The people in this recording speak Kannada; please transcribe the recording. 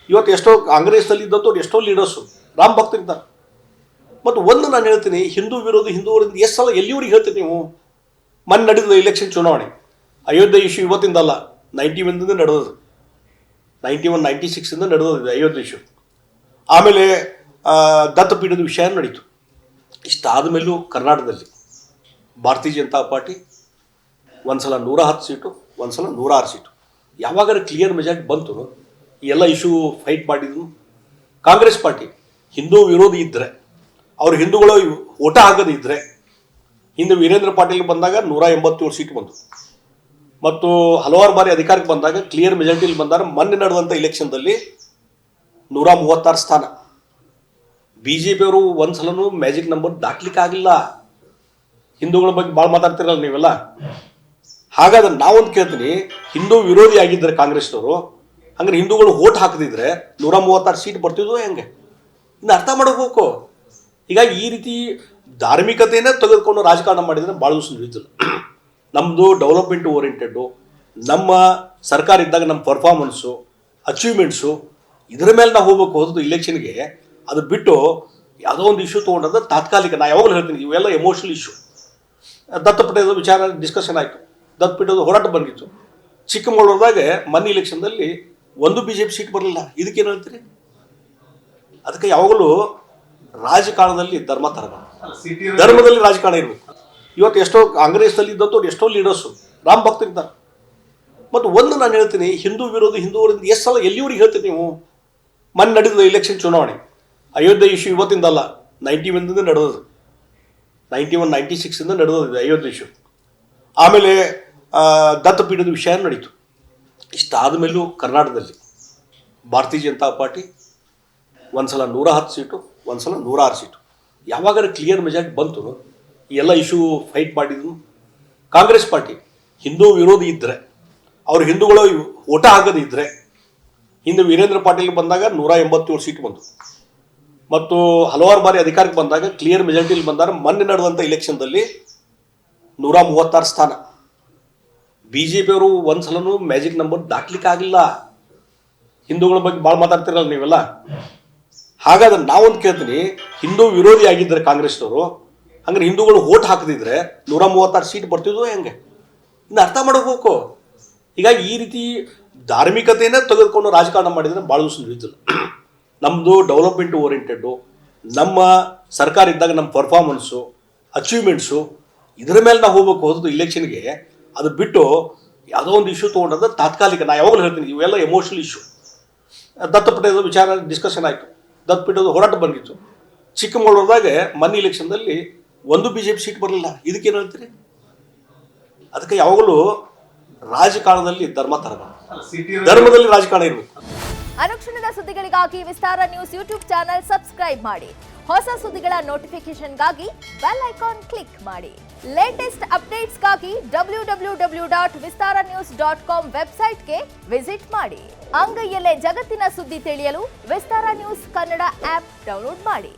ಇವತ್ತು ಎಷ್ಟೋ ಕಾಂಗ್ರೆಸ್ನಲ್ಲಿ ಇದ್ದಂಥವ್ರು ಎಷ್ಟೋ ಲೀಡರ್ಸು ರಾಮ್ ಭಕ್ತರಿದ್ದಾರೆ. ಮತ್ತು ಒಂದು ನಾನು ಹೇಳ್ತೀನಿ, ಹಿಂದೂ ವಿರೋಧಿ ಹಿಂದೂವರಿಂದ ಎಷ್ಟು ಸಲ ಎಲ್ಲಿವರೆಗೆ ಹೇಳ್ತೀನಿ ನೀವು? ಮೊನ್ನೆ ನಡೆದ ಎಲೆಕ್ಷನ್ ಚುನಾವಣೆ ಅಯೋಧ್ಯೆ ಇಶ್ಯೂ ಇವತ್ತಿಂದಲ್ಲ, 91 ನಡೆದದು, 96 ನಡೆದದು ಅಯೋಧ್ಯೆ ಇಶ್ಯೂ. ಆಮೇಲೆ ದತ್ತಪೀಠದ ವಿಷಯ ನಡೀತು. ಇಷ್ಟಾದ ಮೇಲೂ ಕರ್ನಾಟಕದಲ್ಲಿ ಭಾರತೀಯ ಜನತಾ ಪಾರ್ಟಿ ಒಂದು ಸಲ 110 ಸೀಟು, ಒಂದು ಸಲ 106 ಸೀಟು. ಯಾವಾಗಾರ ಕ್ಲಿಯರ್ ಮೆಜಾರಿಟಿ ಬಂತು, ಈ ಎಲ್ಲ ಇಶ್ಯೂ ಫೈಟ್ ಮಾಡಿದ್ರು ಕಾಂಗ್ರೆಸ್ ಪಾರ್ಟಿ. ಹಿಂದೂ ವಿರೋಧಿ ಇದ್ದರೆ, ಅವ್ರು ಹಿಂದೂಗಳು ಓಟ ಹಾಕೋದಿದ್ದರೆ, ಹಿಂದೆ ವೀರೇಂದ್ರ ಪಾಟೀಲ್ ಬಂದಾಗ 187 ಸೀಟ್ ಬಂತು. ಮತ್ತು ಹಲವಾರು ಬಾರಿ ಅಧಿಕಾರಕ್ಕೆ ಬಂದಾಗ ಕ್ಲಿಯರ್ ಮೆಜಾರಿಟಿಲಿ ಬಂದಾಗ ಮೊನ್ನೆ ನಡೆದಂಥ ಇಲೆಕ್ಷನ್ದಲ್ಲಿ 136 ಸ್ಥಾನ. ಬಿ ಜೆ ಪಿಯವರು ಒಂದು ಸಲನೂ ಮ್ಯಾಜಿಕ್ ನಂಬರ್ ದಾಟ್ಲಿಕ್ಕೆ ಆಗಿಲ್ಲ. ಹಿಂದೂಗಳ ಬಗ್ಗೆ ಭಾಳ ಮಾತಾಡ್ತಿರಲ್ಲ ನೀವೆಲ್ಲ. ಹಾಗಾದ್ರೆ ನಾವೊಂದು ಕೇಳ್ತೀನಿ, ಹಿಂದೂ ವಿರೋಧಿ ಆಗಿದ್ದರೆ ಕಾಂಗ್ರೆಸ್ನವರು, ಹಂಗಾರೆ ಹಿಂದೂಗಳು ಓಟ್ ಹಾಕದಿದ್ರೆ 136 ಸೀಟ್ ಬರ್ತಿದ್ವು ಹೆಂಗೆ? ಇನ್ನು ಅರ್ಥ ಮಾಡಬೇಕು. ಹೀಗಾಗಿ ಈ ರೀತಿ ಧಾರ್ಮಿಕತೆಯೇ ತೆಗೆದುಕೊಂಡು ರಾಜಕಾರಣ ಮಾಡಿದರೆ ಭಾಳ ದಿವಸ ನಿಲ್ತಿಲ್ಲ. ನಮ್ಮದು ಡೆವಲಪ್ಮೆಂಟ್ ಓರಿಯೆಂಟೆಡ್ಡು, ನಮ್ಮ ಸರ್ಕಾರ ಇದ್ದಾಗ ನಮ್ಮ ಪರ್ಫಾರ್ಮೆನ್ಸು, ಅಚೀವ್ಮೆಂಟ್ಸು, ಇದರ ಮೇಲೆ ನಾವು ಹೋಗ್ಬೇಕು. ಹೋದ್ದು ಇಲೆಕ್ಷನ್ಗೆ ಅದು ಬಿಟ್ಟು ಯಾವುದೋ ಒಂದು ಇಶ್ಯೂ ತೊಗೊಂಡದ್ದು ತಾತ್ಕಾಲಿಕ. ನಾನು ಯಾವಾಗಲೂ ಹೇಳ್ತೀನಿ, ಇವೆಲ್ಲ ಎಮೋಷನಲ್ ಇಶ್ಯೂ. ದತ್ತಪೀಠದ ವಿಚಾರ ಡಿಸ್ಕಷನ್ ಆಯಿತು, ದತ್ತಪೀಠದ ಹೋರಾಟ ಬಂದಿತ್ತು. ಚಿಕ್ಕಮಗಳೂರದಾಗ ಮೊನ್ನೆ ಇಲೆಕ್ಷನ್ದಲ್ಲಿ ಒಂದು BJP ಸೀಟ್ ಬರಲಿಲ್ಲ. ಇದಕ್ಕೇನು ಹೇಳ್ತೀರಿ? ಅದಕ್ಕೆ ಯಾವಾಗಲೂ ರಾಜಕಾರಣದಲ್ಲಿ ಧರ್ಮ ತರಬೇಕು, ಧರ್ಮದಲ್ಲಿ ರಾಜಕಾರಣ ಇರಬೇಕು. ಇವತ್ತು ಎಷ್ಟೋ ಕಾಂಗ್ರೆಸ್ನಲ್ಲಿ ಇದ್ದಂಥವ್ರು ಎಷ್ಟೋ ಲೀಡರ್ಸು ರಾಮ್ ಭಕ್ತರಿದ್ದಾರೆ. ಮತ್ತು ಒಂದು ನಾನು ಹೇಳ್ತೀನಿ, ಹಿಂದೂ ವಿರೋಧಿ ಹಿಂದೂವರಿಂದ ಎಷ್ಟು ಸಲ ಎಲ್ಲಿವರೆಗೆ ಹೇಳ್ತೀನಿ ನೀವು? ಮೊನ್ನೆ ನಡೆದ ಎಲೆಕ್ಷನ್ ಚುನಾವಣೆ ಅಯೋಧ್ಯೆ ಇಶ್ಯೂ ಇವತ್ತಿಂದಲ್ಲ, 91 ನಡೆದದು, 96 ನಡೆದದು ಅಯೋಧ್ಯೆ ಇಶ್ಯೂ. ಆಮೇಲೆ ದತ್ತಪೀಠದ ವಿಷಯ ನಡೀತು. ಇಷ್ಟಾದ ಮೇಲೂ ಕರ್ನಾಟಕದಲ್ಲಿ ಭಾರತೀಯ ಜನತಾ ಪಾರ್ಟಿ ಒಂದು ಸಲ 110 ಸೀಟು, ಒಂದು ಸಲ 106 ಸೀಟು. ಯಾವಾಗಾರ ಕ್ಲಿಯರ್ ಮೆಜಾರಿಟಿ ಬಂತು, ಈ ಎಲ್ಲ ಇಶ್ಯೂ ಫೈಟ್ ಮಾಡಿದ್ರು ಕಾಂಗ್ರೆಸ್ ಪಾರ್ಟಿ. ಹಿಂದೂ ವಿರೋಧಿ ಇದ್ದರೆ, ಅವ್ರು ಹಿಂದೂಗಳು ಓಟ ಹಾಕೋದಿದ್ದರೆ, ಹಿಂದೆ ವೀರೇಂದ್ರ ಪಾಟೀಲ್ ಬಂದಾಗ 187 ಸೀಟ್ ಬಂತು. ಮತ್ತು ಹಲವಾರು ಬಾರಿ ಅಧಿಕಾರಕ್ಕೆ ಬಂದಾಗ ಕ್ಲಿಯರ್ ಮೆಜಾರಿಟಿಲಿ ಬಂದಾಗ ಮೊನ್ನೆ ನಡೆದಂಥ ಇಲೆಕ್ಷನ್ದಲ್ಲಿ 136 ಸ್ಥಾನ. ಬಿ ಜೆ ಪಿಯವರು ಒಂದು ಸಲನೂ ಮ್ಯಾಜಿಕ್ ನಂಬರ್ ದಾಟ್ಲಿಕ್ಕೆ ಆಗಿಲ್ಲ. ಹಿಂದೂಗಳ ಬಗ್ಗೆ ಭಾಳ ಮಾತಾಡ್ತಿರಲ್ಲ ನೀವೆಲ್ಲ. ಹಾಗಾದ್ರೆ ನಾವೊಂದು ಕೇಳ್ತೀನಿ, ಹಿಂದೂ ವಿರೋಧಿ ಆಗಿದ್ದರೆ ಕಾಂಗ್ರೆಸ್ನವರು, ಹಂಗಾರೆ ಹಿಂದೂಗಳು ಓಟ್ ಹಾಕದಿದ್ರೆ 136 ಸೀಟ್ ಬರ್ತಿದ್ವು ಹೆಂಗೆ? ಇನ್ನು ಅರ್ಥ ಮಾಡಬೇಕು. ಹೀಗಾಗಿ ಈ ರೀತಿ ಧಾರ್ಮಿಕತೆಯೇ ತೆಗೆದುಕೊಂಡು ರಾಜಕಾರಣ ಮಾಡಿದರೆ ಭಾಳ ದಿವಸ ನಿಲ್ತಿಲ್ಲ. ನಮ್ಮದು ಡೆವಲಪ್ಮೆಂಟ್ ಓರಿಯೆಂಟೆಡ್ಡು, ನಮ್ಮ ಸರ್ಕಾರ ಇದ್ದಾಗ ನಮ್ಮ ಪರ್ಫಾರ್ಮೆನ್ಸು, ಅಚೀವ್ಮೆಂಟ್ಸು, ಇದರ ಮೇಲೆ ನಾವು ಹೋಗ್ಬೇಕು. ಹೋದ್ದು ಇಲೆಕ್ಷನ್ಗೆ ಅದು ಬಿಟ್ಟು ಯಾವುದೋ ಒಂದು ಇಶ್ಯೂ ತೊಗೊಂಡದ್ದು ತಾತ್ಕಾಲಿಕ. ನಾನು ಯಾವಾಗಲೂ ಹೇಳ್ತೀನಿ, ಇವೆಲ್ಲ ಎಮೋಷನಲ್ ಇಶ್ಯೂ. ದತ್ತಪೀಠದ ವಿಚಾರ ಡಿಸ್ಕಷನ್ ಆಯಿತು, ದತ್ತಪೀಠದ ಹೋರಾಟ ಬಂದಿತ್ತು. ಚಿಕ್ಕಮಗಳೂರದಾಗ ಮೊನ್ನೆ ಇಲೆಕ್ಷನ್ದಲ್ಲಿ ಒಂದು BJP ಸೀಟ್ ಬರಲಿಲ್ಲ. ಇದಕ್ಕೇನು ಹೇಳ್ತೀರಿ? ಅದಕ್ಕೆ ಯಾವಾಗಲೂ ರಾಜಕಾರಣದಲ್ಲಿ ಧರ್ಮ ತರಬೇಕು, ಧರ್ಮದಲ್ಲಿ ರಾಜಕಾರಣ ಇರಬೇಕು. ಅನುಕ್ಷಣದ ಸುದ್ದಿಗಳಿಗಾಗಿ ವಿಸ್ತಾರ ನ್ಯೂಸ್ ಯೂಟ್ಯೂಬ್ ಚಾನೆಲ್ ಸಬ್ಸ್ಕ್ರೈಬ್ ಮಾಡಿ. ಹೊಸ ಸುದ್ದಿಗಳ ನೋಟಿಫಿಕೇಶನ್ಗಾಗಿ ಬೆಲ್ ಐಕಾನ್ ಕ್ಲಿಕ್ ಮಾಡಿ. ಲೇಟೆಸ್ಟ್ ಅಪ್ಡೇಟ್ಸ್ಗಾಗಿ www.vistaranews.com ವೆಬ್ಸೈಟ್ಗೆ ವಿಸಿಟ್ ಮಾಡಿ. ಅಂಗೈಯಲ್ಲೇ ಜಗತ್ತಿನ ಸುದ್ದಿ ತಿಳಿಯಲು ವಿಸ್ತಾರ ನ್ಯೂಸ್ ಕನ್ನಡ ಆಪ್ ಡೌನ್ಲೋಡ್ ಮಾಡಿ.